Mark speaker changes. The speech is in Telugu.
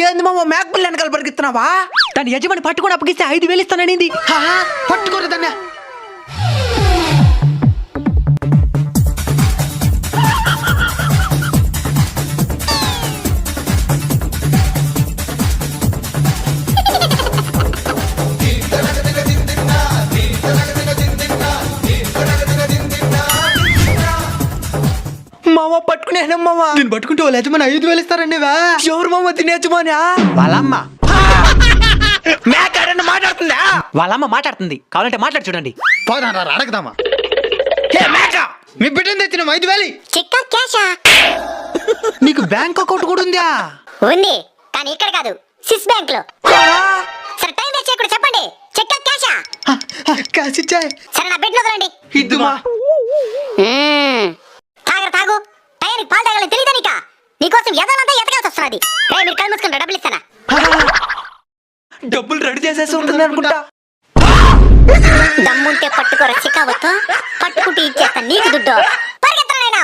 Speaker 1: ఏంది మామ మేకపిల్ల వెనకాల పరిగెత్తున్నావా?
Speaker 2: దాని యజమాని పట్టుకొని అప్పగిస్తే 5,000 ఇస్తాననింది.
Speaker 1: పట్టుకోరు దాన్ని. మామ పట్టుకునే మామ.
Speaker 2: నేను పట్టుకుంటే వాళ్ళ యజమాని 5,000 ఇస్తారనేవా?
Speaker 1: ఎవరు మామ తినే యజమానా?
Speaker 2: వాళ్ళమ్మ.
Speaker 1: మేకాడన్న మాట్లాడుతుందా?
Speaker 2: వాళ్ళమ్మ మాట్లాడుతుంది, కావాలంటే మాట్లాడి చూడండి.
Speaker 3: పోదాం రా అడగదామా.
Speaker 1: ఏ మేక,
Speaker 3: మీ బిడ్డను తెచ్చిన 5,000.
Speaker 4: చిక్క క్యాషా
Speaker 1: నీకు బ్యాంక్ అకౌంట్ కూడా ఉందా?
Speaker 4: ఉంది, కానీ ఇక్కడ కాదు, సిస్ బ్యాంక్ లో. సరే టైం వేస్ట్ చేయకుండా చెప్పండి, చెక్క క్యాషా?
Speaker 1: కాసి ఇచ్చాయి.
Speaker 4: సరే నా బిడ్డ వదలండి.
Speaker 1: ఇద్దుమా.
Speaker 4: తాగు టయానికి పాలు తాగాలని తెలియదా నీకా? నీకోసం ఎదలంతా ఎతకాల్సి వస్తున్నది. మీరు కళ్ళు మూసుకుంటా, డబ్బులు ఇస్తానా?
Speaker 1: డబ్బులు రెడీ చేసేసి ఉంటుంది అనుకుంటా.
Speaker 4: దమ్ముంటే పట్టుకోర చికావతో, పట్టుకుంటే ఇచ్చేస్తా నీకు దుడ్డు. పరిగెత్తరా నాయనా,